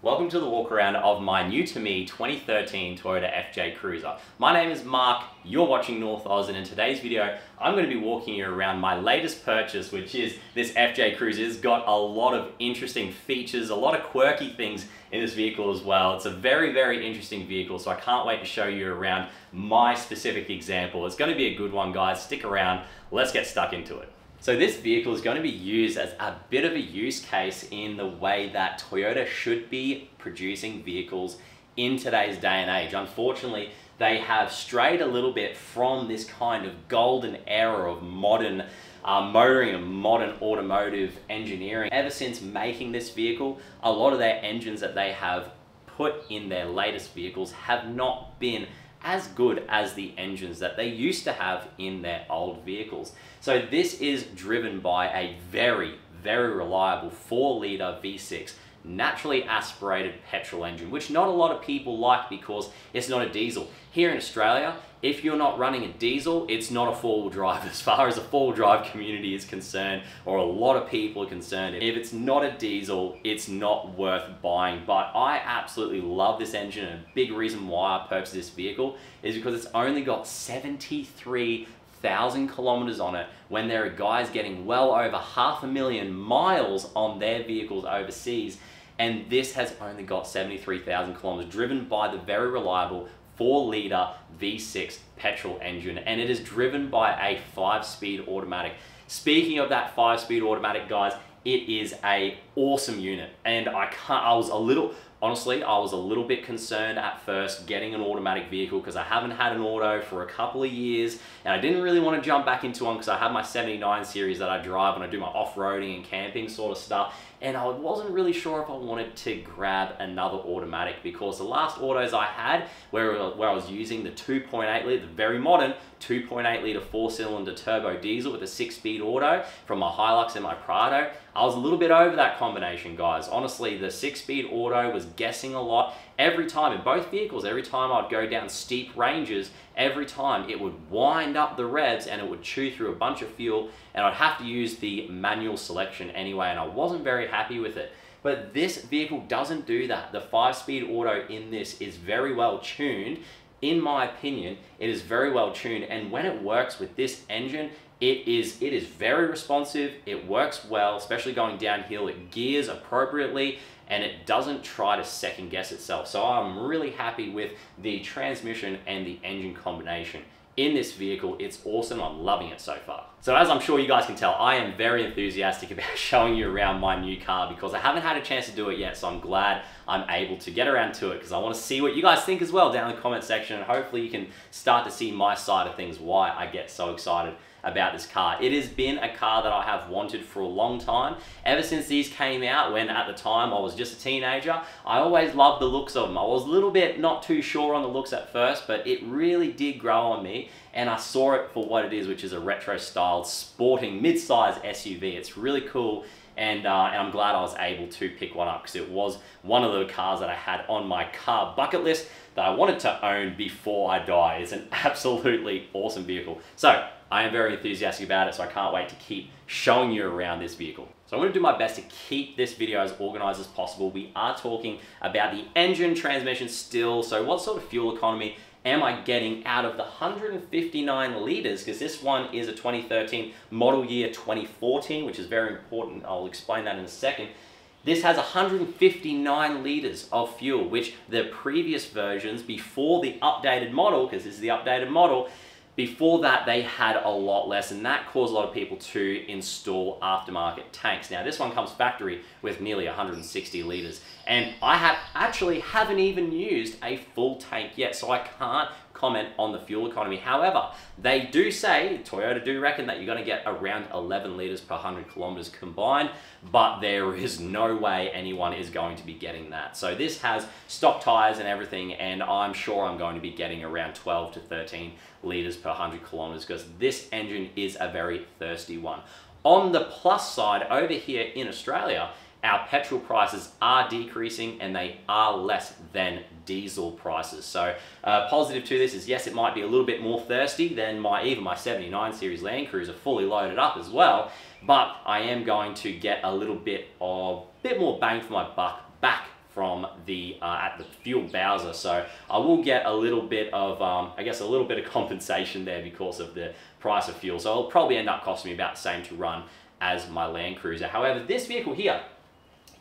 Welcome to the walk around of my new to me 2013 Toyota FJ Cruiser. My name is Mark, you're watching North Oz, and in today's video I'm going to be walking you around my latest purchase, which is this FJ Cruiser. It's got a lot of interesting features, a lot of quirky things in this vehicle as well. It's a very interesting vehicle, so I can't wait to show you around my specific example. It's going to be a good one, guys. Stick around, let's get stuck into it. So this vehicle is going to be used as a bit of a use case in the way that Toyota should be producing vehicles in today's day and age. Unfortunately, they have strayed a little bit from this kind of golden era of modern motoring and modern automotive engineering. Ever since making this vehicle, a lot of their engines that they have put in their latest vehicles have not been as good as the engines that they used to have in their old vehicles. So this is driven by a very reliable 4-litre V6 naturally aspirated petrol engine, which not a lot of people like because it's not a diesel. Here in Australia, if you're not running a diesel, it's not a 4-wheel drive as far as the 4-wheel drive community is concerned, or a lot of people are concerned. If it's not a diesel, it's not worth buying. But I absolutely love this engine, and a big reason why I purchased this vehicle is because it's only got 73,000 kilometers on it, when there are guys getting well over 500,000 miles on their vehicles overseas, and this has only got 73,000 kilometers, driven by the very reliable 4-litre V6 petrol engine, and it is driven by a 5-speed automatic. Speaking of that 5-speed automatic, guys, it is a awesome unit, and honestly, I was a little bit concerned at first getting an automatic vehicle because I haven't had an auto for a couple of years, and I didn't really want to jump back into one because I have my 79 series that I drive and I do my off-roading and camping sort of stuff, and I wasn't really sure if I wanted to grab another automatic because the last autos I had where I was using the 2.8 litre, the very modern 2.8 litre 4-cylinder turbo diesel with a 6-speed auto from my Hilux and my Prado, I was a little bit over that combination, guys. Honestly, the 6-speed auto was guessing a lot. Every time in both vehicles, every time I'd go down steep ranges, every time it would wind up the revs and it would chew through a bunch of fuel, and I'd have to use the manual selection anyway, and I wasn't very happy with it. But this vehicle doesn't do that. The 5-speed auto in this is very well tuned. In my opinion, it is very well tuned, and when it works with this engine, it is very responsive. It works well, especially going downhill. It gears appropriately, and it doesn't try to second guess itself. So I'm really happy with the transmission and the engine combination in this vehicle. It's awesome. I'm loving it so far. So as I'm sure you guys can tell, I am very enthusiastic about showing you around my new car because I haven't had a chance to do it yet, so I'm glad I'm able to get around to it because I want to see what you guys think as well down in the comment section, and hopefully you can start to see my side of things, why I get so excited about this car. It has been a car that I have wanted for a long time. Ever since these came out, when at the time I was just a teenager, I always loved the looks of them. I was a little bit not too sure on the looks at first, but it really did grow on me, and I saw it for what it is, which is a retro-styled, sporting, mid-size SUV. It's really cool, and I'm glad I was able to pick one up because it was one of the cars that I had on my car bucket list that I wanted to own before I die. It's an absolutely awesome vehicle. So I am very enthusiastic about it, so I can't wait to keep showing you around this vehicle. So I'm going to do my best to keep this video as organized as possible. We are talking about the engine, transmission still. So what sort of fuel economy am I getting out of the 159 litres? Because this one is a 2013 model year 2014, which is very important. I'll explain that in a second. This has 159 litres of fuel, which the previous versions before the updated model, because this is the updated model, before that they had a lot less, and that caused a lot of people to install aftermarket tanks. Now this one comes factory with nearly 160 litres, and I haven't even used a full tank yet, so I can't comment on the fuel economy. However, they do say, Toyota do reckon that you're going to get around 11 litres per 100 kilometers combined, but there is no way anyone is going to be getting that. So this has stock tires and everything, and I'm sure I'm going to be getting around 12 to 13 litres per 100 kilometers because this engine is a very thirsty one. On the plus side, over here in Australia, our petrol prices are decreasing and they are less than diesel prices. So positive to this is, yes, it might be a little bit more thirsty than even my 79 series Landcruiser fully loaded up as well, but I am going to get a little bit more bang for my buck back from the at the fuel Bowser, so I will get a little bit of I guess a little bit of compensation there because of the price of fuel. So it'll probably end up costing me about the same to run as my Landcruiser. However, this vehicle here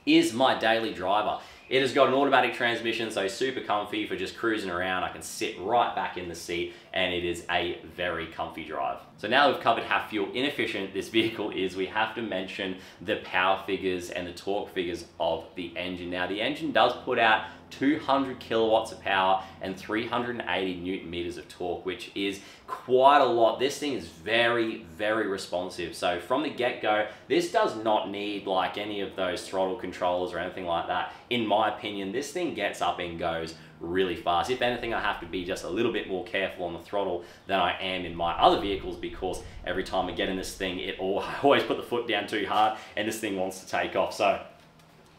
is my daily driver. It has got an automatic transmission, so super comfy for just cruising around. I can sit right back in the seat, and it is a very comfy drive. So now we've covered how fuel inefficient this vehicle is, we have to mention the power figures and the torque figures of the engine. Now, the engine does put out 200 kilowatts of power and 380 newton meters of torque, which is quite a lot. This thing is very, very responsive. So from the get-go, this does not need like any of those throttle controllers or anything like that. In my opinion, this thing gets up and goes really fast. If anything, I have to be just a little bit more careful on the throttle than I am in my other vehicles, because every time I get in this thing, I always put the foot down too hard and this thing wants to take off. So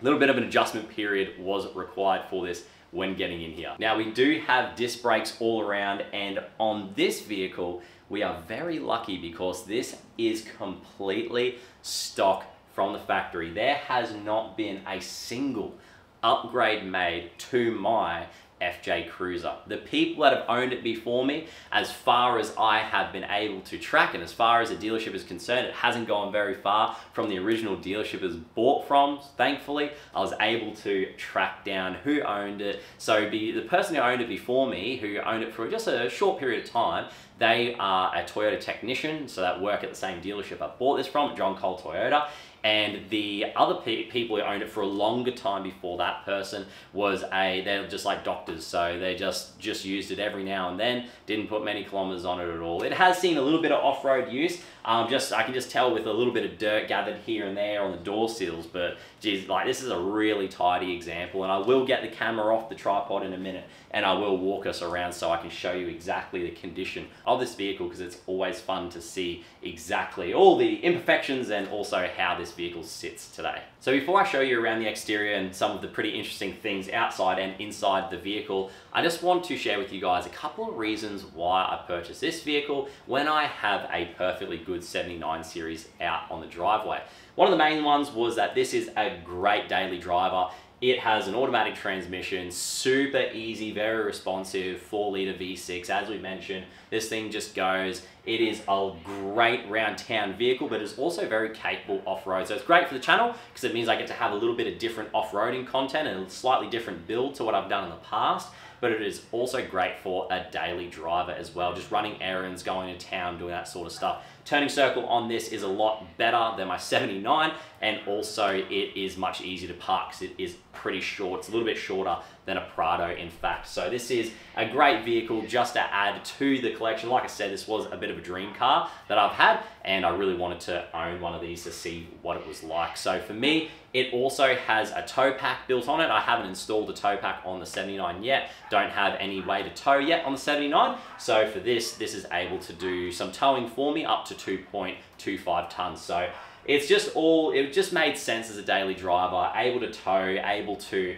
a little bit of an adjustment period was required for this when getting in here. Now, we do have disc brakes all around, and on this vehicle, we are very lucky because this is completely stock from the factory. There has not been a single upgrade made to my FJ Cruiser. The people that have owned it before me, as far as I have been able to track, and as far as the dealership is concerned, it hasn't gone very far from the original dealership it was bought from. Thankfully, I was able to track down who owned it. So the person who owned it before me, who owned it for just a short period of time, they are a Toyota technician, so that work at the same dealership I bought this from, John Cole Toyota. And the other people who owned it for a longer time before that person they're just like doctors, so they just used it every now and then, didn't put many kilometers on it at all. It has seen a little bit of off-road use, I can just tell with a little bit of dirt gathered here and there on the door seals, but geez, like this is a really tidy example, and I will get the camera off the tripod in a minute and I will walk us around so I can show you exactly the condition of this vehicle, because it's always fun to see exactly all the imperfections and also how this vehicle sits today. So before I show you around the exterior and some of the pretty interesting things outside and inside the vehicle, I just want to share with you guys a couple of reasons why I purchased this vehicle when I have a perfectly good 79 series out on the driveway. One of the main ones was that this is a great daily driver. It has an automatic transmission, super easy, very responsive, 4-liter V6. As we mentioned, this thing just goes. It is a great round town vehicle, but it's also very capable off-road. So it's great for the channel because it means I get to have a little bit of different off-roading content and a slightly different build to what I've done in the past. But it is also great for a daily driver as well, just running errands, going to town, doing that sort of stuff. Turning circle on this is a lot better than my 79, and also it is much easier to park because it is pretty short. It's a little bit shorter than a Prado, in fact. So this is a great vehicle just to add to the collection. Like I said, this was a bit of a dream car that I've had, and I really wanted to own one of these to see what it was like. So for me, it also has a tow pack built on it. I haven't installed a tow pack on the 79 yet. Don't have any way to tow yet on the 79. So for this is able to do some towing for me up to 2.25 tons. So it just made sense as a daily driver, able to tow, able to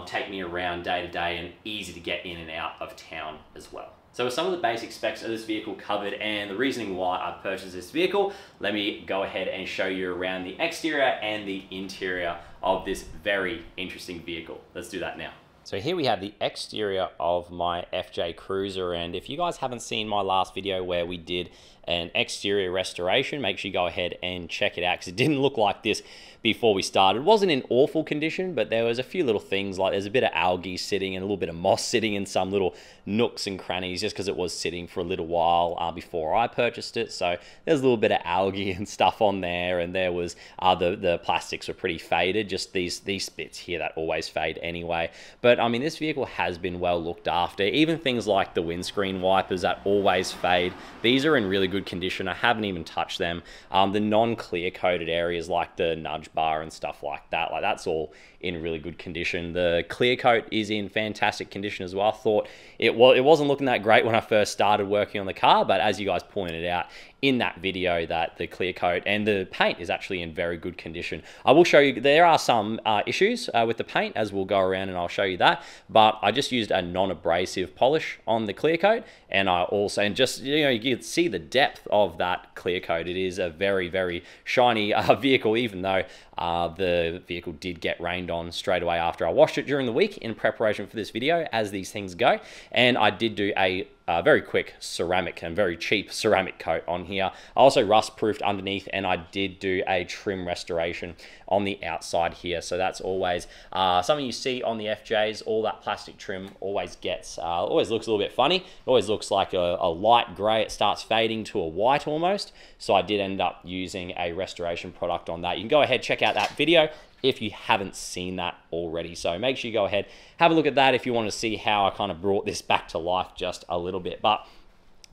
take me around day to day, and easy to get in and out of town as well. So with some of the basic specs of this vehicle covered and the reasoning why I purchased this vehicle, let me go ahead and show you around the exterior and the interior of this very interesting vehicle. Let's do that now. So here we have the exterior of my FJ Cruiser, and if you guys haven't seen my last video where we did an exterior restoration, make sure you go ahead and check it out, because it didn't look like this before we started. It wasn't in awful condition, but there was a few little things, like there's a bit of algae sitting and a little bit of moss sitting in some little nooks and crannies, just because it was sitting for a little while before I purchased it. So there's a little bit of algae and stuff on there, and there was the plastics were pretty faded, just these bits here that always fade anyway. But I mean, this vehicle has been well looked after. Even things like the windscreen wipers that always fade, these are in really good condition. I haven't even touched them. The non-clear coated areas like the nudge bar and stuff like that's all in really good condition. The clear coat is in fantastic condition as well. I thought it wasn't looking that great when I first started working on the car, but as you guys pointed out in that video, that the clear coat and the paint is actually in very good condition. I will show you, there are some issues with the paint, as we'll go around and I'll show you that, but I just used a non-abrasive polish on the clear coat, and I also, and just, you know, you can see the depth of that clear coat. It is a very, very shiny vehicle, even though the vehicle did get rained on straight away after I washed it during the week in preparation for this video, as these things go. And I did do a very quick ceramic and very cheap ceramic coat on here. I also rust proofed underneath, and I did do a trim restoration on the outside here. So that's always something you see on the FJs. All that plastic trim always gets, always looks a little bit funny. It always looks like a light gray. It starts fading to a white almost. So I did end up using a restoration product on that. You can go ahead, check out that video if you haven't seen that already. So make sure you go ahead, have a look at that if you want to see how I kind of brought this back to life just a little bit. But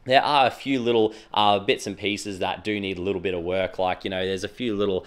there are a few little bits and pieces that do need a little bit of work. Like, you know, there's a few little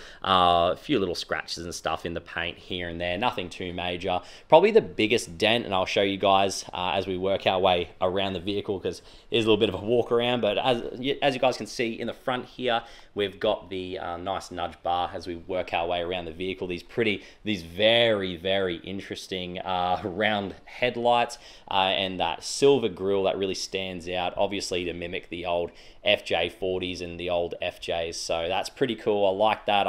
scratches and stuff in the paint here and there. Nothing too major. Probably the biggest dent, and I'll show you guys as we work our way around the vehicle, because it is a little bit of a walk around. But as you guys can see in the front here, we've got the nice nudge bar as we work our way around the vehicle. These very, very interesting round headlights and that silver grille that really stands out, obviously to mimic the old FJ40s and the old FJs. So that's pretty cool. I like that.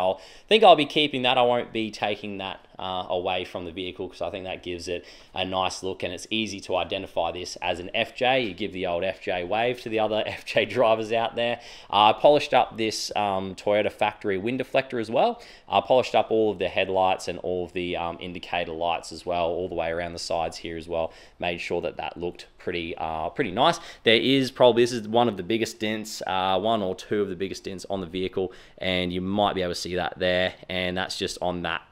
think I'll be keeping that. I won't be taking that away from the vehicle, because I think that gives it a nice look, and it's easy to identify this as an FJ. You give the old FJ wave to the other FJ drivers out there. I polished up this Toyota factory wind deflector as well. I polished up all of the headlights and all of the indicator lights as well, all the way around the sides here as well. Made sure that that looked pretty nice. This is one of the biggest dents, one or two of the biggest dents on the vehicle, and you might be able to see that there, and that's just on that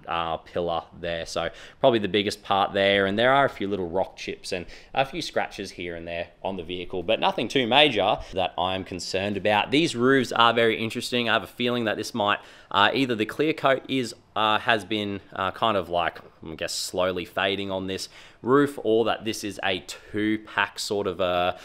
pillar there. So probably the biggest part there, and there are a few little rock chips and a few scratches here and there on the vehicle, but nothing too major that I'm concerned about. These roofs are very interesting. I have a feeling that this might either the clear coat has been kind of like, I guess, slowly fading on this roof, or that this is a two-pack sort of a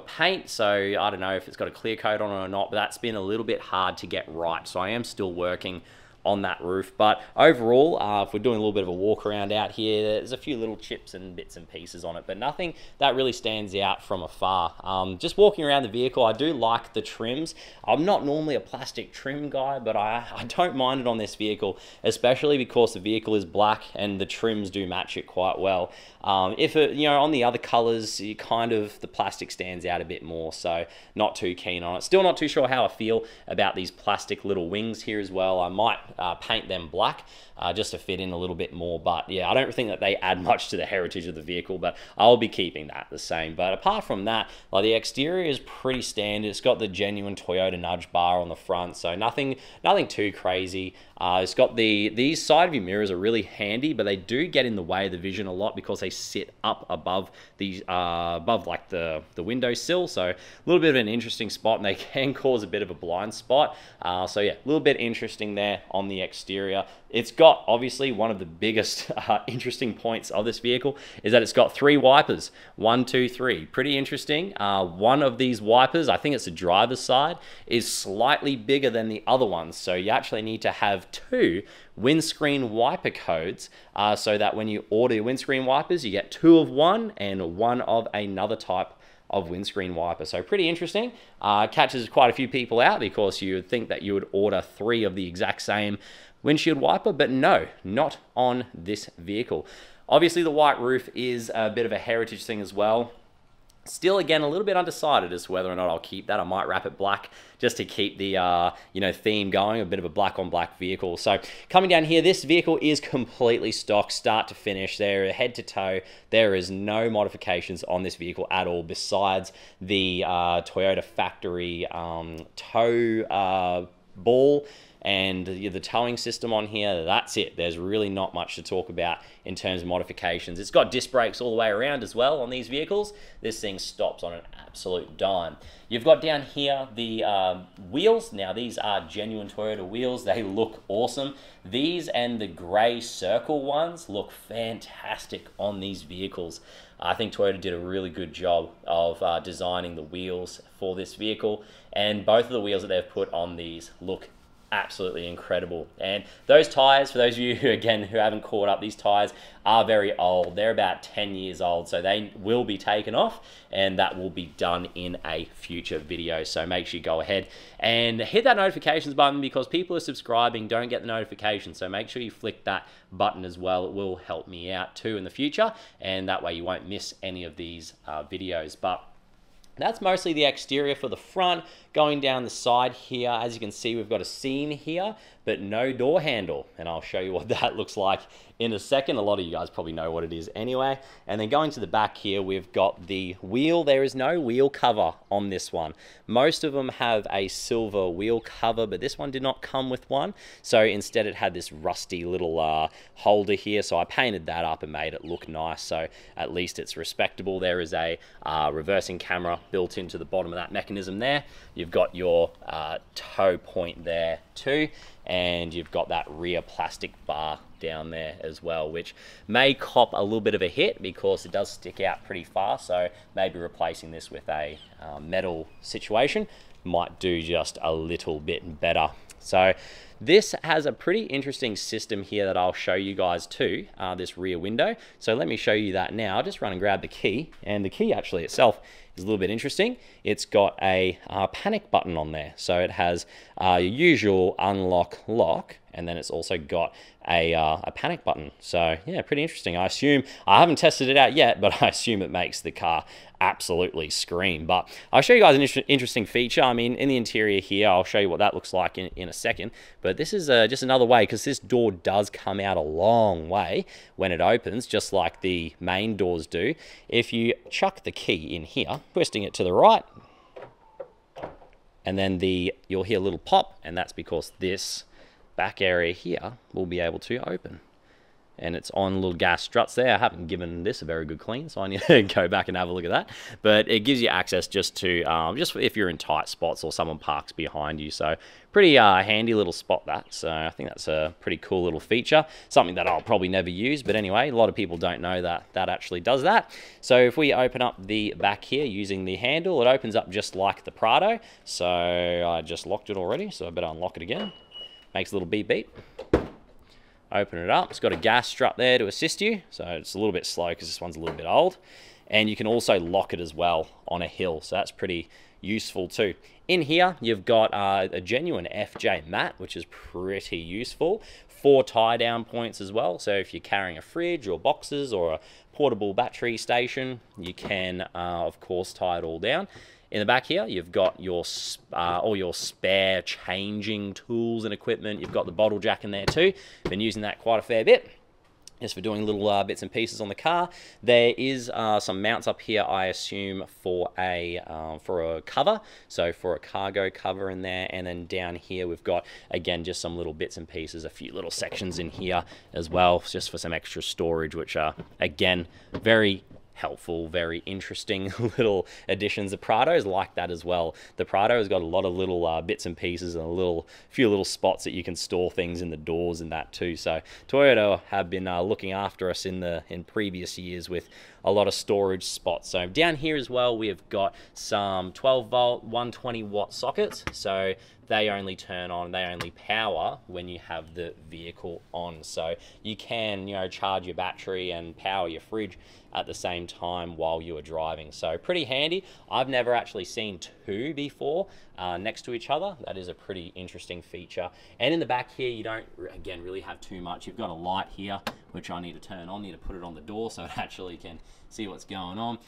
paint. So I don't know if it's got a clear coat on it or not, but that's been a little bit hard to get right. So I am still working on that roof. But overall, if we're doing a little bit of a walk around out here, there's a few little chips and bits and pieces on it, but nothing that really stands out from afar. Just walking around the vehicle, I do like the trims. I'm not normally a plastic trim guy, but I don't mind it on this vehicle, especially because the vehicle is black and the trims do match it quite well. If it, on the other colors, the plastic stands out a bit more, so not too keen on it. Still not too sure how I feel about these plastic little wings here as well. I might paint them black just to fit in a little bit more, but yeah, I don't think that they add much to the heritage of the vehicle, but I'll be keeping that the same. But apart from that, like, the exterior is pretty standard. It's got the genuine Toyota nudge bar on the front, so nothing too crazy. It's got these side view mirrors are really handy, but they do get in the way of the vision a lot because they sit up above the like the windowsill. So a little bit of an interesting spot, and they can cause a bit of a blind spot. So yeah, a little bit interesting there on the exterior. It's got, obviously, one of the biggest interesting points of this vehicle is that it's got 3 wipers. 1, 2, 3. Pretty interesting. One of these wipers, I think it's the driver's side, is slightly bigger than the other ones. So you actually need to have 2 windscreen wiper codes so that when you order your windscreen wipers, you get 2 of one and 1 of another type of windscreen wiper. So pretty interesting. Catches quite a few people out, because you would think that you would order 3 of the exact same windshield wiper, but no, not on this vehicle. Obviously, the white roof is a bit of a heritage thing as well. Still, again, a little bit undecided as to whether or not I'll keep that. I might wrap it black just to keep the theme going, a bit of a black on black vehicle. So coming down here, this vehicle is completely stock, start to finish. There, head to toe, there is no modifications on this vehicle at all, besides the Toyota factory tow ball and the towing system on here. That's it. There's really not much to talk about in terms of modifications. It's got disc brakes all the way around as well on these vehicles. This thing stops on an absolute dime. You've got down here the wheels. Now, these are genuine Toyota wheels. They look awesome. These and the gray circle ones look fantastic on these vehicles. I think Toyota did a really good job of designing the wheels for this vehicle, and both of the wheels that they've put on these look absolutely incredible. And those tires, for those of you who, again, who haven't caught up, these tires are very old. They're about 10 years old, so they will be taken off, and that will be done in a future video. So make sure you go ahead and hit that notifications button, because people are subscribing don't get the notifications. So make sure you flick that button as well. It will help me out too in the future, and that way you won't miss any of these videos. But that's mostly the exterior for the front. Going down the side here, as you can see, we've got a seam here, but no door handle. And I'll show you what that looks like in a second. A lot of you guys probably know what it is anyway. And then going to the back here, we've got the wheel. There is no wheel cover on this one. Most of them have a silver wheel cover, but this one did not come with one. So instead it had this rusty little holder here. So I painted that up and made it look nice. So at least it's respectable. There is a reversing camera built into the bottom of that mechanism there. You've got your toe point there too, and you've got that rear plastic bar down there as well, which may cop a little bit of a hit because it does stick out pretty far. So maybe replacing this with a metal situation might do just a little bit better. So this has a pretty interesting system here that I'll show you guys too, this rear window. So let me show you that now. I'll just run and grab the key, and the key actually itself is a little bit interesting. It's got a panic button on there. So it has your usual unlock lock, and then it's also got a panic button. So yeah, pretty interesting. I assume, I haven't tested it out yet, but I assume it makes the car absolutely scream. But I'll show you guys an interesting feature. I mean, in the interior here, I'll show you what that looks like in a second. But this is just another way, because this door does come out a long way when it opens, just like the main doors do. If you chuck the key in here, twisting it to the right, and then you'll hear a little pop, and that's because this back area here will be able to open. And it's on little gas struts there. I haven't given this a very good clean, so I need to go back and have a look at that. But it gives you access just to, just if you're in tight spots or someone parks behind you. So pretty handy little spot that. So I think that's a pretty cool little feature. Something that I'll probably never use, but anyway, a lot of people don't know that that actually does that. So if we open up the back here using the handle, it opens up just like the Prado. So I just locked it already, so I better unlock it again. Makes a little beep beep. Open it up. It's got a gas strut there to assist you, so it's a little bit slow because this one's a little bit old. And you can also lock it as well on a hill, so that's pretty useful too. In here, you've got a genuine FJ mat, which is pretty useful. 4 tie down points as well, so if you're carrying a fridge or boxes or a portable battery station, you can of course tie it all down. In the back here, you've got your all your spare changing tools and equipment. You've got the bottle jack in there too. Been using that quite a fair bit, just for doing little bits and pieces on the car. There is some mounts up here, I assume, for a cover, so for a cargo cover in there. And then down here, we've got, again, just some little bits and pieces, a few little sections in here as well, just for some extra storage, which are, again, very helpful, very interesting little additions. The Prado's like that as well. The Prado has got a lot of little bits and pieces and a few little spots that you can store things in the doors and that too. So Toyota have been looking after us in previous years with a lot of storage spots. So down here as well, we have got some 12 volt 120 watt sockets. So they only turn on, they only power when you have the vehicle on. So you can, charge your battery and power your fridge at the same time while you are driving. So pretty handy. I've never actually seen 2 before next to each other. That is a pretty interesting feature. And in the back here, you don't, again, really have too much. You've got a light here, which I need to turn on. Need to put it on the door so it actually can see what's going on.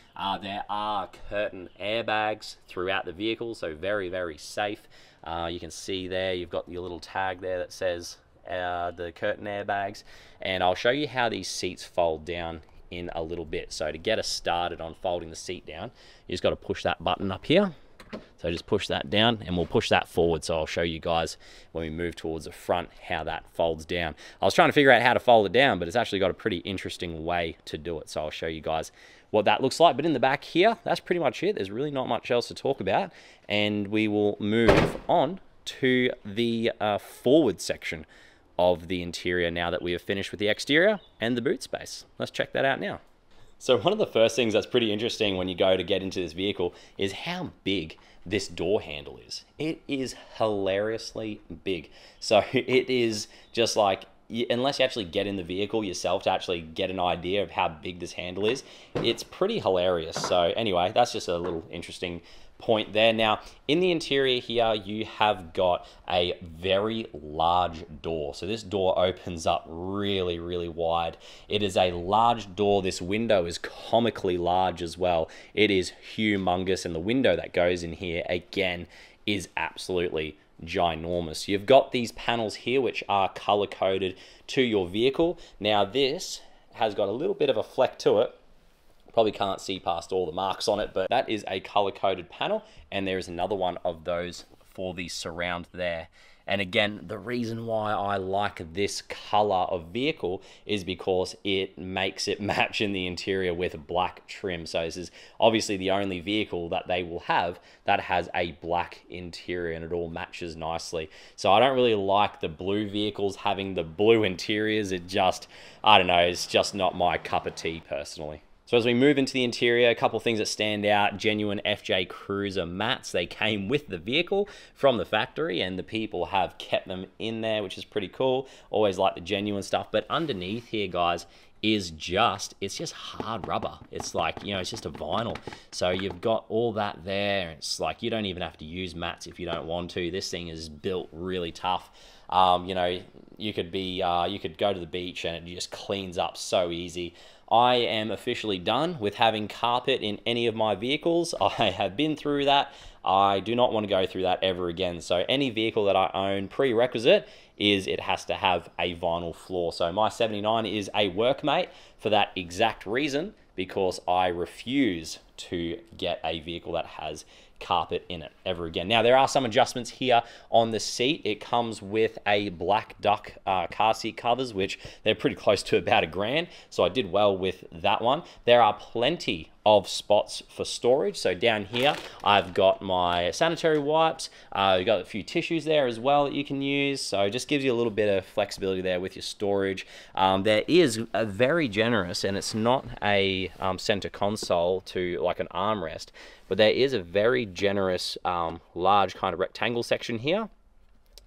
There are curtain airbags throughout the vehicle, so very, very safe. You can see there, you've got your little tag there that says the curtain airbags. And I'll show you how these seats fold down in a little bit. So to get us started on folding the seat down, you just got to push that button up here. So just push that down and we'll push that forward. So I'll show you guys when we move towards the front how that folds down. I was trying to figure out how to fold it down, but it's actually got a pretty interesting way to do it. So I'll show you guys what that looks like. But in the back here, that's pretty much it. There's really not much else to talk about. And we will move on to the forward section of the interior now that we have finished with the exterior and the boot space. Let's check that out now. So one of the first things that's pretty interesting when you go to get into this vehicle is how big this door handle is. It is hilariously big. So it is just like, unless you actually get in the vehicle yourself to actually get an idea of how big this handle is, it's pretty hilarious. So anyway, that's just a little interesting point there. Now, in the interior here, you have got a very large door. So this door opens up really, really wide. It is a large door. This window is comically large as well. It is humongous, and the window that goes in here, again, is absolutely ginormous. You've got these panels here which are color coded to your vehicle. Now this has got a little bit of a fleck to it. Probably can't see past all the marks on it, but that is a color coded panel, and there is another one of those for the surround there. And again, the reason why I like this color of vehicle is because it makes it match in the interior with black trim. So this is obviously the only vehicle that they will have that has a black interior, and it all matches nicely. So I don't really like the blue vehicles having the blue interiors. It just, I don't know, it's just not my cup of tea personally. So as we move into the interior, a couple of things that stand out: genuine FJ Cruiser mats. They came with the vehicle from the factory, and the people have kept them in there, which is pretty cool. Always like the genuine stuff. But underneath here, guys, is it's just hard rubber. It's like, you know, it's just a vinyl. So you've got all that there. It's like you don't even have to use mats if you don't want to. This thing is built really tough. You know, you could go to the beach and it just cleans up so easy. I am officially done with having carpet in any of my vehicles. I have been through that. I do not want to go through that ever again. So any vehicle that I own, prerequisite is it has to have a vinyl floor. So my 79 is a workmate for that exact reason, because I refuse to get a vehicle that has carpet in it ever again. Now, there are some adjustments here on the seat. It comes with a black duck car seat covers, which they're pretty close to about $1,000, so I did well with that one. There are plenty of spots for storage. So down here, I've got my sanitary wipes. You've got a few tissues there as well that you can use. So it just gives you a little bit of flexibility there with your storage. There is a very generous, and it's not a center console to like an armrest, but there is a very generous large kind of rectangle section here.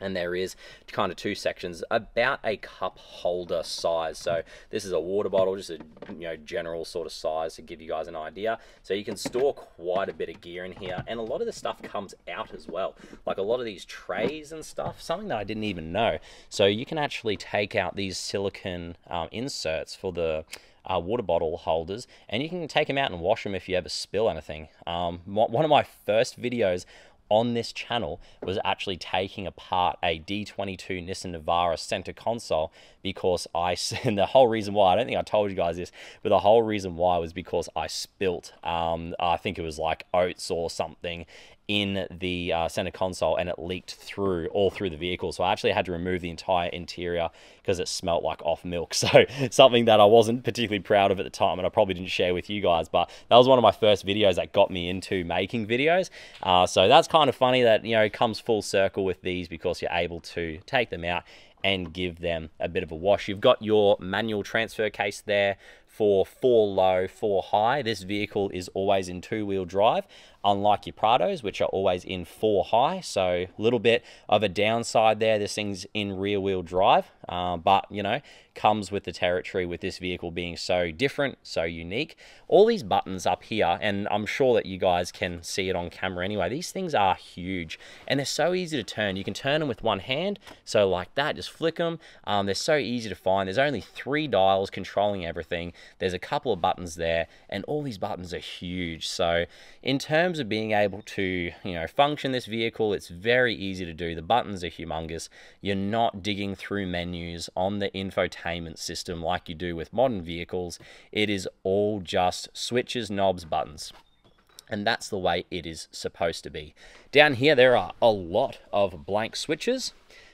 And there is kind of two sections, about a cup holder size. So this is a water bottle, just a general sort of size to give you guys an idea. So you can store quite a bit of gear in here, and a lot of the stuff comes out as well. Like a lot of these trays and stuff, something that I didn't even know. So you can actually take out these silicone inserts for the water bottle holders, and you can take them out and wash them if you ever spill anything. One of my first videos on this channel was actually taking apart a D22 Nissan Navara center console, because and the whole reason why, I don't think I told you guys this, but the whole reason why was because I spilt, I think it was like oats or something in the center console, and it leaked all through the vehicle. So I actually had to remove the entire interior because it smelt like off milk. So something that I wasn't particularly proud of at the time, and I probably didn't share with you guys, but that was one of my first videos that got me into making videos. So that's kind of funny that, it comes full circle with these, because you're able to take them out and give them a bit of a wash. You've got your manual transfer case there for 4 low, 4 high. This vehicle is always in 2-wheel drive, unlike your Prados, which are always in 4 high. So a little bit of a downside there. This thing's in rear-wheel drive, but, comes with the territory with this vehicle being so different, so unique. All these buttons up here, and I'm sure that you guys can see it on camera anyway, these things are huge, and they're so easy to turn. You can turn them with one hand, so like that, just flick them. They're so easy to find. There's only 3 dials controlling everything. There's a couple of buttons there, and all these buttons are huge. So in terms of being able to, function this vehicle, it's very easy to do. The buttons are humongous. You're not digging through menus on the infotainment system like you do with modern vehicles. It is all just switches, knobs, buttons. And that's the way it is supposed to be. Down here, there are a lot of blank switches,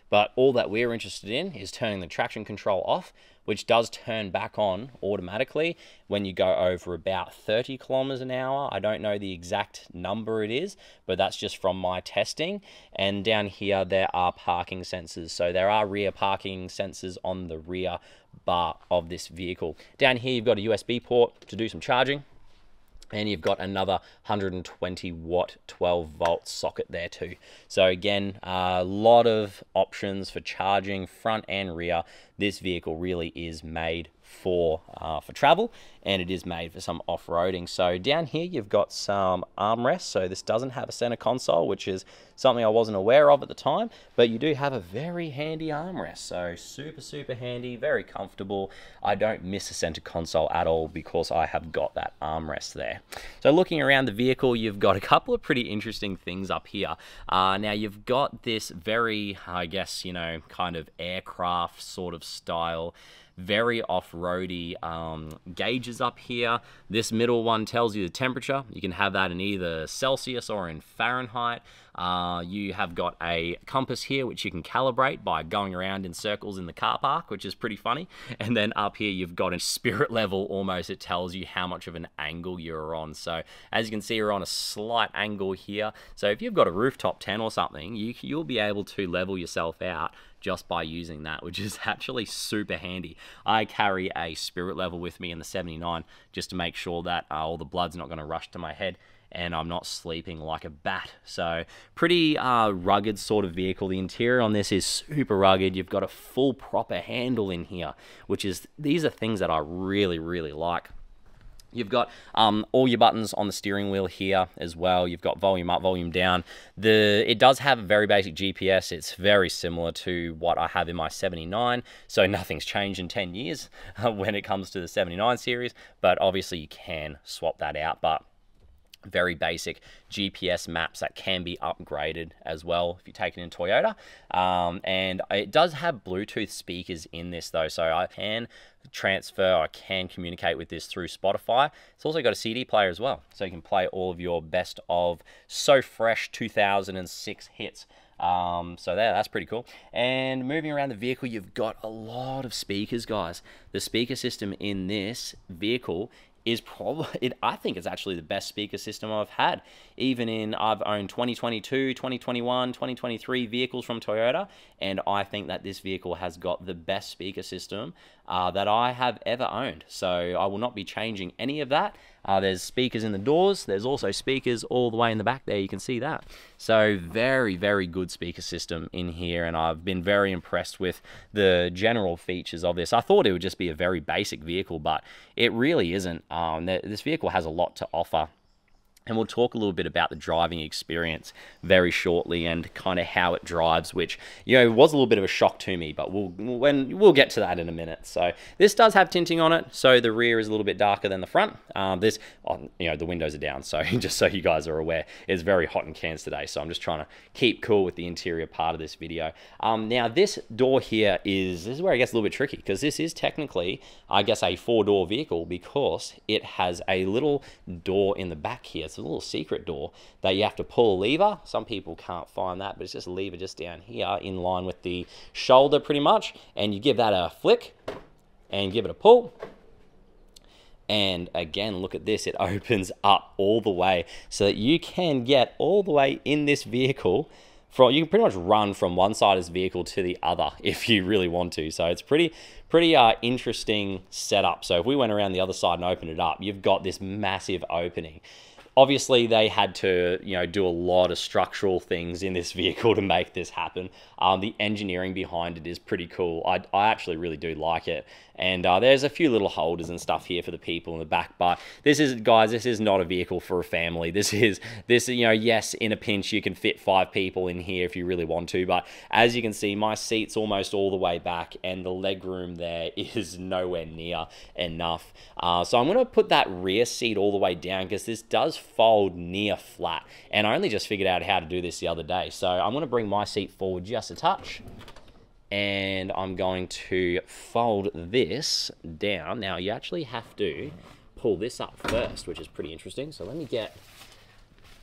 but all that we're interested in is turning the traction control off which does turn back on automatically when you go over about 30 kilometers an hour. I don't know the exact number it is, but that's just from my testing. And down here, there are parking sensors. So there are rear parking sensors on the rear bar of this vehicle. Down here, you've got a USB port to do some charging. And you've got another 120 watt 12 volt socket there too. So again, a lot of options for charging front and rear. This vehicle really is made for travel, and it is made for some off-roading. So down here you've got some armrests. So this doesn't have a center console, which is something I wasn't aware of at the time, but you do have a very handy armrest. So super handy, very comfortable. I don't miss a center console at all because I have got that armrest there. So looking around the vehicle, you've got a couple of pretty interesting things up here. Now you've got this very, I guess, you know, kind of aircraft sort of style, very off-roady gauges up here. This middle one tells you the temperature. You can have that in either Celsius or in Fahrenheit. You have got a compass here which you can calibrate by going around in circles in the car park, which is pretty funny. And then up here you've got a spirit level almost. It tells you how much of an angle you're on. So as you can see, you're on a slight angle here. So if you've got a rooftop tent or something, you'll be able to level yourself out just by using that, which is actually super handy. I carry a spirit level with me in the 79 just to make sure that all the blood's not going to rush to my head and I'm not sleeping like a bat. So pretty rugged sort of vehicle. The interior on this is super rugged. You've got a full proper handle in here, which is, these are things that I really like. You've got all your buttons on the steering wheel here as well. You've got volume up, volume down. It does have a very basic GPS. It's very similar to what I have in my 79, so nothing's changed in 10 years when it comes to the 79 series, but obviously you can swap that out. But very basic GPS maps that can be upgraded as well if you take it in Toyota. And it does have Bluetooth speakers in this though, so I can transfer, I can communicate with this through Spotify. It's also got a CD player as well, so you can play all of your best of So Fresh 2006 hits. So that's pretty cool. And moving around the vehicle, you've got a lot of speakers, guys. The speaker system in this vehicle is probably, I think it's actually the best speaker system I've had. I've owned 2022, 2021, 2023 vehicles from Toyota, and I think that this vehicle has got the best speaker system that I have ever owned. So I will not be changing any of that. There's speakers in the doors. There's also speakers all the way in the back there. You can see that. So very good speaker system in here, and I've been very impressed with the general features of this. I thought it would just be a very basic vehicle, but it really isn't. This vehicle has a lot to offer. And we'll talk a little bit about the driving experience very shortly and kind of how it drives, which, you know, was a little bit of a shock to me, but we'll get to that in a minute. So this does have tinting on it, so the rear is a little bit darker than the front. The windows are down, so just so you guys are aware, it's very hot in Cairns today, so I'm just trying to keep cool with the interior part of this video. Now this door here this is where it gets a little bit tricky, because this is technically, I guess, a 4-door vehicle, because it has a little door in the back here. It's a little secret door that you have to pull a lever. Some people can't find that, but it's just a lever just down here in line with the shoulder pretty much, and you give that a flick and give it a pull, and again, look at this, it opens up all the way so that you can get all the way in this vehicle. You can pretty much run from one side of this vehicle to the other if you really want to. So it's pretty interesting setup. So if we went around the other side and opened it up, you've got this massive opening. Obviously, they had to, do a lot of structural things in this vehicle to make this happen. The engineering behind it is pretty cool. I actually really do like it. And there's a few little holders and stuff here for the people in the back. But this is not a vehicle for a family. This is, yes, in a pinch, you can fit 5 people in here if you really want to. But as you can see, my seat's almost all the way back, and the leg room there is nowhere near enough. So I'm going to put that rear seat all the way down, because this does fold near flat, and I only just figured out how to do this the other day. So I'm going to bring my seat forward just a touch, and I'm going to fold this down. Now you actually have to pull this up first, which is pretty interesting. So let me get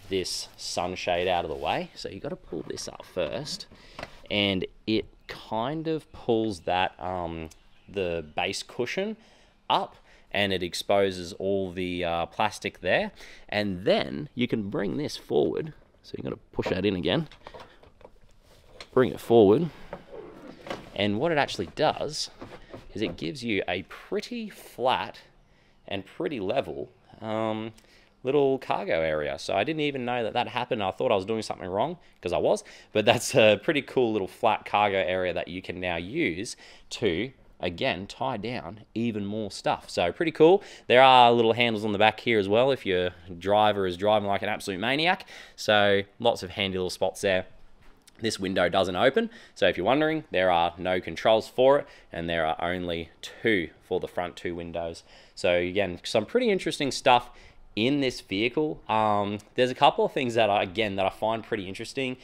this sunshade out of the way. So you got to pull this up first, and it kind of pulls that the base cushion up, and it exposes all the plastic there. And then you can bring this forward. So you're going to push that in again. Bring it forward. And what it actually does is it gives you a pretty flat and pretty level little cargo area. So I didn't even know that that happened. I thought I was doing something wrong, because I was. But that's a pretty cool little flat cargo area that you can now use to, again, tie down even more stuff. So pretty cool. There are little handles on the back here as well if your driver is driving like an absolute maniac. So lots of handy little spots there. This window doesn't open, so if you're wondering, there are no controls for it, and there are only 2 for the front 2 windows. So again, some pretty interesting stuff in this vehicle. There's a couple of things that I find pretty interesting.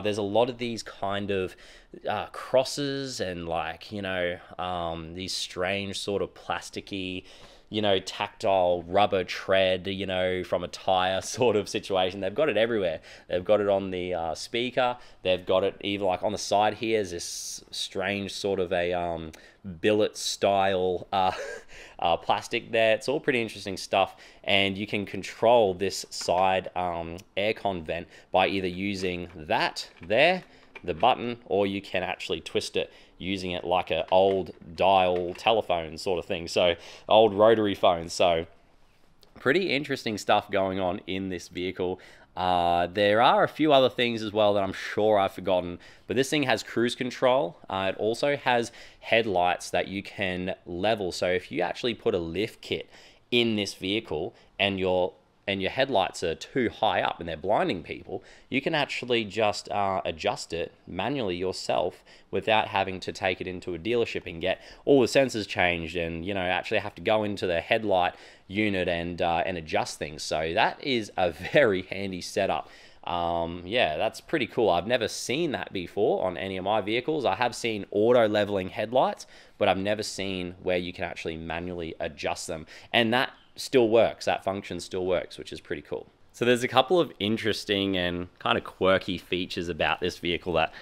There's a lot of these kind of crosses and, like, you know, these strange sort of plasticky, you know, tactile rubber tread, you know, from a tire sort of situation. They've got it everywhere. They've got it on the speaker. They've got it even like on the side here is this strange sort of a billet style plastic there. It's all pretty interesting stuff. And you can control this side aircon vent by either using that there, the button, or you can actually twist it using it like an old dial telephone sort of thing, so old rotary phone. So pretty interesting stuff going on in this vehicle. There are a few other things as well that I'm sure I've forgotten, but this thing has cruise control. It also has headlights that you can level. So if you actually put a lift kit in this vehicle and your headlights are too high up and they're blinding people, you can actually just adjust it manually yourself without having to take it into a dealership and get all the sensors changed and, you know, actually have to go into the headlight unit and adjust things. So that is a very handy setup. Yeah, that's pretty cool. I've never seen that before on any of my vehicles. I have seen auto leveling headlights, but I've never seen where you can actually manually adjust them. And that still works. That function still works, which is pretty cool. So there's a couple of interesting and kind of quirky features about this vehicle that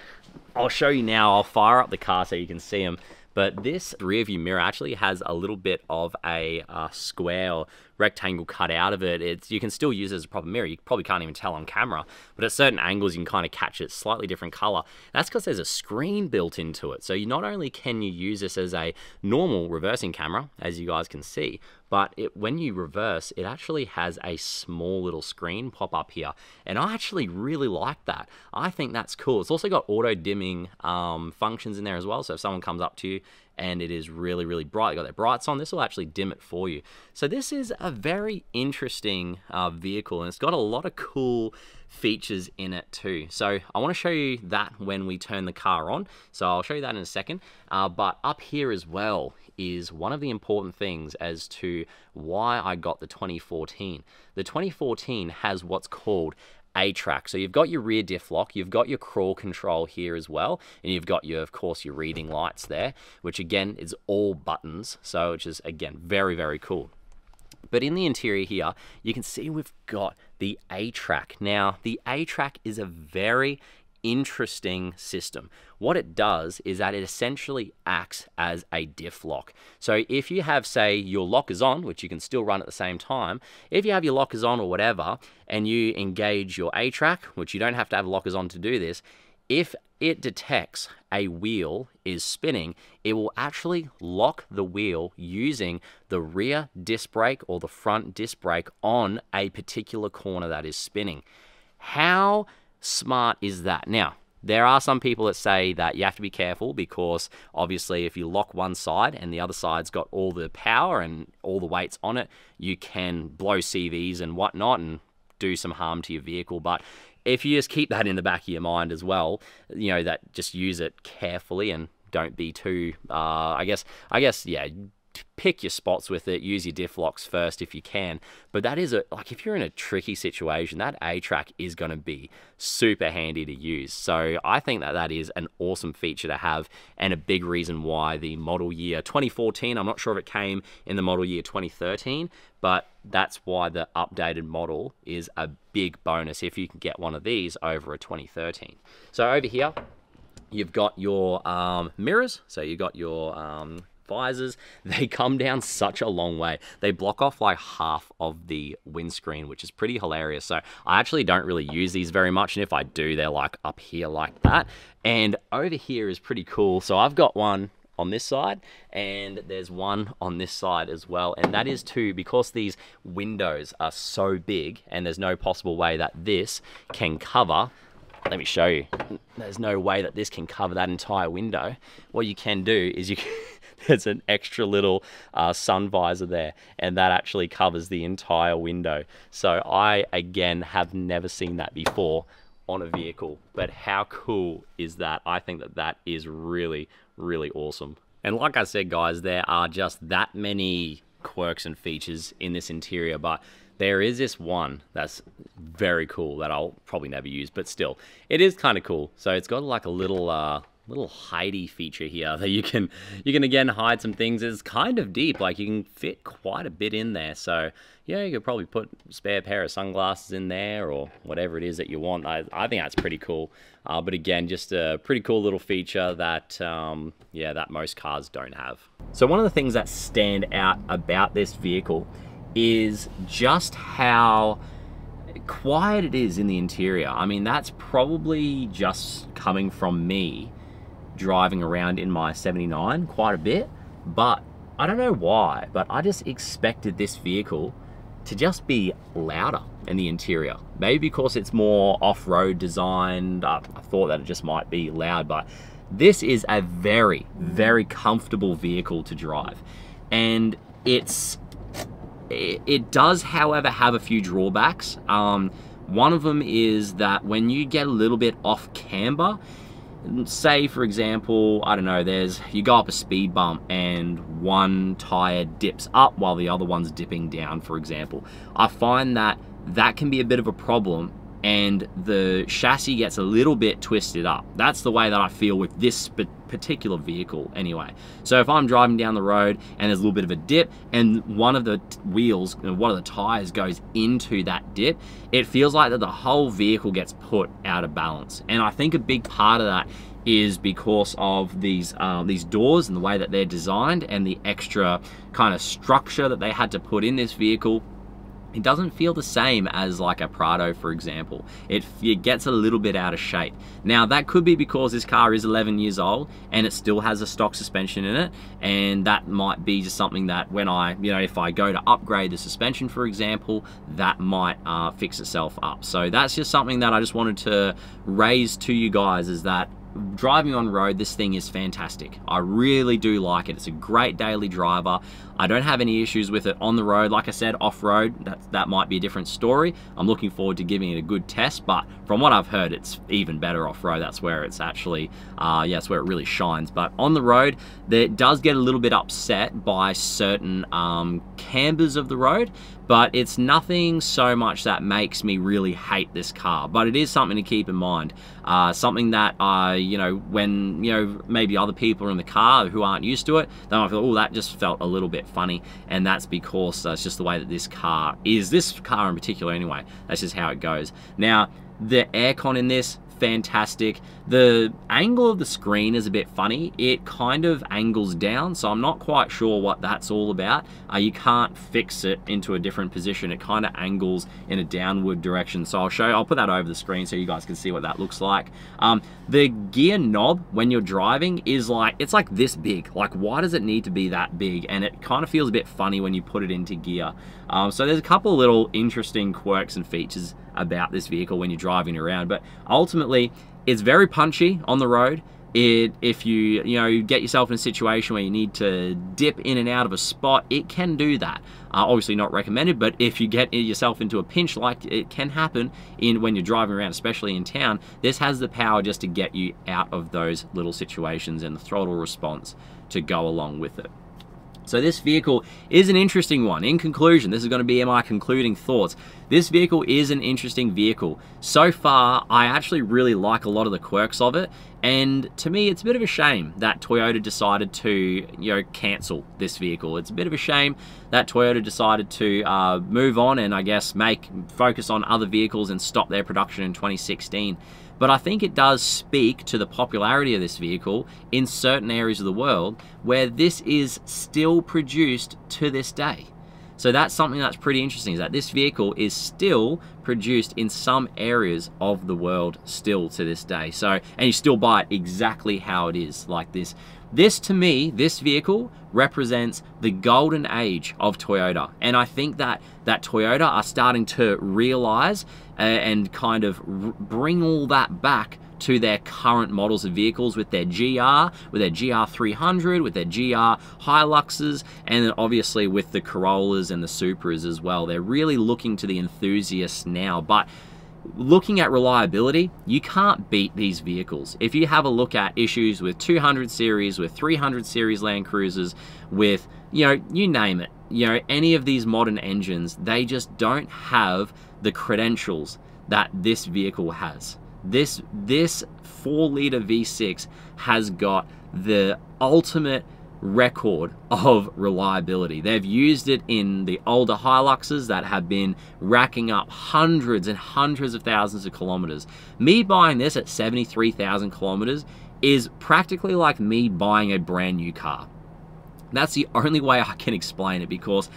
I'll show you now. I'll fire up the car so you can see them. But this rear view mirror actually has a little bit of a square or rectangle cut out of it. You can still use it as a proper mirror. You probably can't even tell on camera, but at certain angles you can kind of catch it slightly different color. That's because there's a screen built into it. So not only can you use this as a normal reversing camera, as you guys can see, but when you reverse, it actually has a small little screen pop up here. And I actually really like that. I think that's cool. It's also got auto dimming functions in there as well. So if someone comes up to you and it is really, really bright, you got their brights on, this will actually dim it for you. So this is a very interesting vehicle, and it's got a lot of cool features in it too. So I want to show you that when we turn the car on. So I'll show you that in a second. But up here as well is one of the important things as to why I got the 2014. The 2014 has what's called A-Track. So you've got your rear diff lock, you've got your crawl control here as well, and you've got your, of course, your reading lights there, which again is all buttons, so which is again very, very cool. But in the interior here, you can see we've got the A-Track. Now, the A-Track is a very interesting system. What it does is that it essentially acts as a diff lock. So if you have, say, your lockers on, which you can still run at the same time, if you have your lockers on or whatever, and you engage your A-Track, which you don't have to have lockers on to do this, if it detects a wheel is spinning, it will actually lock the wheel using the rear disc brake or the front disc brake on a particular corner that is spinning. How smart is that? Now, there are some people that say that you have to be careful because obviously if you lock one side and the other side's got all the power and all the weights on it, you can blow CVs and whatnot and do some harm to your vehicle. But if you just keep that in the back of your mind as well, you know, that just use it carefully and don't be too, I guess, yeah, pick your spots with it, use your diff locks first if you can. But that is like if you're in a tricky situation, that A-Track is going to be super handy to use. So I think that that is an awesome feature to have and a big reason why the model year 2014, I'm not sure if it came in the model year 2013, but that's why the updated model is a big bonus if you can get one of these over a 2013. So over here, you've got your mirrors. So you've got your visors, they come down such a long way. They block off like half of the windscreen, which is pretty hilarious. So I actually don't really use these very much, and if I do, they're like up here like that. And over here is pretty cool. So I've got one on this side, and there's one on this side as well, and that is too because these windows are so big and there's no possible way that this can cover. Let me show you. There's no way that this can cover that entire window. What you can do is there's an extra little sun visor there, and that actually covers the entire window. So I, again, have never seen that before on a vehicle, but how cool is that? I think that that is really, really awesome. And like I said, guys, there are just that many quirks and features in this interior, but there is this one that's very cool that I'll probably never use, but still, it is kind of cool. So it's got like a little hidey feature here that you can again hide some things. It's kind of deep, like you can fit quite a bit in there. So yeah, you could probably put a spare pair of sunglasses in there or whatever it is that you want. I think that's pretty cool. But again, just a pretty cool little feature that yeah, that most cars don't have. So one of the things that stand out about this vehicle is just how quiet it is in the interior. I mean, that's probably just coming from me driving around in my 79 quite a bit, but I don't know why, but I just expected this vehicle to just be louder in the interior. Maybe because it's more off-road designed, I thought that it just might be loud, but this is a very, very comfortable vehicle to drive. And it does, however, have a few drawbacks. One of them is that when you get a little bit off camber, say for example, I don't know, you go up a speed bump and one tire dips up while the other one's dipping down, for example. I find that that can be a bit of a problem, and the chassis gets a little bit twisted up. That's the way that I feel with this particular vehicle anyway. So if I'm driving down the road and there's a little bit of a dip and one of the wheels, one of the tires goes into that dip, it feels like that the whole vehicle gets put out of balance. And I think a big part of that is because of these doors and the way that they're designed and the extra kind of structure that they had to put in this vehicle. It doesn't feel the same as like a Prado, for example. It gets a little bit out of shape. Now, that could be because this car is 11 years old and it still has a stock suspension in it, and that might be just something that when if I go to upgrade the suspension, for example, that might fix itself up. So that's just something that I just wanted to raise to you guys, is that driving on road, this thing is fantastic. I really do like it. It's a great daily driver. I don't have any issues with it on the road. Like I said, off-road, that might be a different story. I'm looking forward to giving it a good test, but from what I've heard, it's even better off-road. That's where it's actually, that's where it really shines. But on the road, it does get a little bit upset by certain cambers of the road, but it's nothing so much that makes me really hate this car. But it is something to keep in mind. Something that, when, maybe other people are in the car who aren't used to it, they might feel, oh, that just felt a little bit funny. And that's because it's just the way that this car is. This car in particular anyway, that's just how it goes. Now, the aircon in this, fantastic. The angle of the screen is a bit funny. It kind of angles down, so I'm not quite sure what that's all about. You can't fix it into a different position. It kind of angles in a downward direction. So I'll put that over the screen so you guys can see what that looks like. The gear knob when you're driving is it's like this big. Like, why does it need to be that big? And it kind of feels a bit funny when you put it into gear. So there's a couple little interesting quirks and features about this vehicle when you're driving around, but ultimately it's very punchy on the road. If you get yourself in a situation where you need to dip in and out of a spot, it can do that. Obviously not recommended, but if you get yourself into a pinch, like it can happen when you're driving around, especially in town, this has the power just to get you out of those little situations and the throttle response to go along with it. So this vehicle is an interesting one. In conclusion, this is going to be my concluding thoughts. this vehicle is an interesting vehicle. So far, I actually really like a lot of the quirks of it, and to me, it's a bit of a shame that Toyota decided to, cancel this vehicle. It's a bit of a shame that Toyota decided to move on and I guess focus on other vehicles and stop their production in 2016. But I think it does speak to the popularity of this vehicle in certain areas of the world where this is still produced to this day. So that's something that's pretty interesting, is that this vehicle is still produced in some areas of the world still to this day. So, and you still buy it exactly how it is, like this. This, to me, this vehicle represents the golden age of Toyota. And I think that Toyota are starting to realize and kind of bring all that back to their current models of vehicles with their GR, with their GR300, with their GR Hiluxes, and then obviously with the Corollas and the Supras as well. They're really looking to the enthusiasts now. But looking at reliability, you can't beat these vehicles. If you have a look at issues with 200 series, with 300 series Landcruisers, with, you name it, any of these modern engines, they just don't have the credentials that this vehicle has. This 4-liter V6 has got the ultimate record of reliability. They've used it in the older Hiluxes that have been racking up hundreds and hundreds of thousands of kilometers. Me buying this at 73,000 kilometers is practically like me buying a brand new car. That's the only way I can explain it, because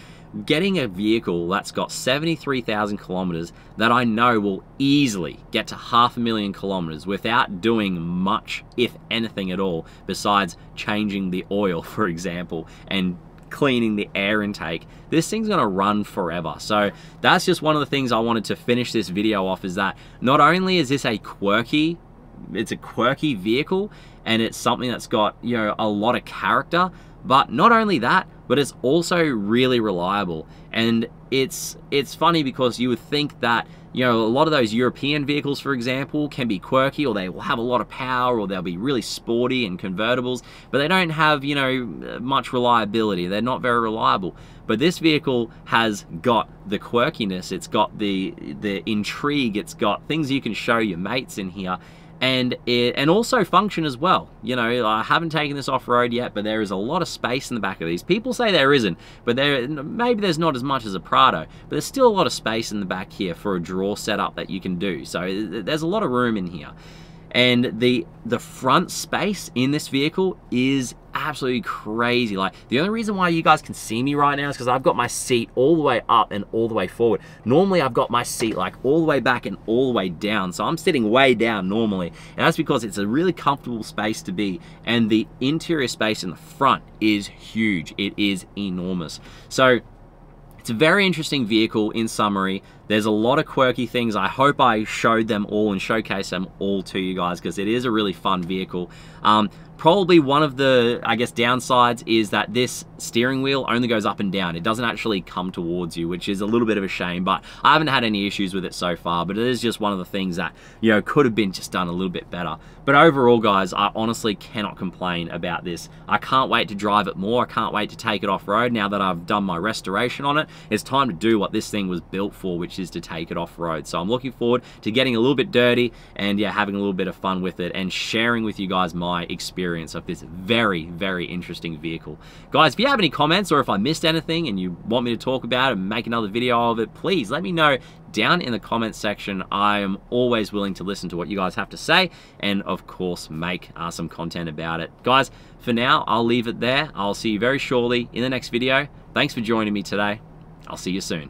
getting a vehicle that's got 73,000 kilometers that I know will easily get to 500,000 kilometers without doing much, if anything at all, besides changing the oil, for example, and cleaning the air intake, this thing's gonna run forever. So that's just one of the things I wanted to finish this video off, is that not only is this a quirky vehicle, and it's something that's got, a lot of character, but not only that, but it's also really reliable. And it's funny because you would think that, a lot of those European vehicles, for example, can be quirky, or they will have a lot of power, or they'll be really sporty and convertibles, but they don't have, much reliability. They're not very reliable. But this vehicle has got the quirkiness, it's got the intrigue, it's got things you can show your mates in here, and also function as well. I haven't taken this off-road yet, but there is a lot of space in the back of these. People say there isn't, but maybe there's not as much as a Prado, but there's still a lot of space in the back here for a draw setup that you can do. So there's a lot of room in here. And the front space in this vehicle is absolutely crazy. Like, the only reason why you guys can see me right now is because I've got my seat all the way up and all the way forward. Normally I've got my seat like all the way back and all the way down, so I'm sitting way down normally, and that's because it's a really comfortable space to be, and the interior space in the front is huge. It is enormous. So it's a very interesting vehicle. In summary, there's a lot of quirky things. I hope I showed them all and showcased them all to you guys, because it is a really fun vehicle. Probably one of the, I guess, downsides is that this steering wheel only goes up and down. It doesn't actually come towards you, which is a little bit of a shame, but I haven't had any issues with it so far. But it is just one of the things that, could have been just done a little bit better. But overall, guys, I honestly cannot complain about this. I can't wait to drive it more. I can't wait to take it off-road now that I've done my restoration on it. It's time to do what this thing was built for, which is to take it off-road. So I'm looking forward to getting a little bit dirty and, yeah, having a little bit of fun with it and sharing with you guys my experience of this very, very interesting vehicle. Guys, if you have any comments, or if I missed anything and you want me to talk about it and make another video of it, please let me know down in the comments section. I am always willing to listen to what you guys have to say, and of course make some content about it. Guys, for now, I'll leave it there. I'll see you very shortly in the next video. Thanks for joining me today. I'll see you soon.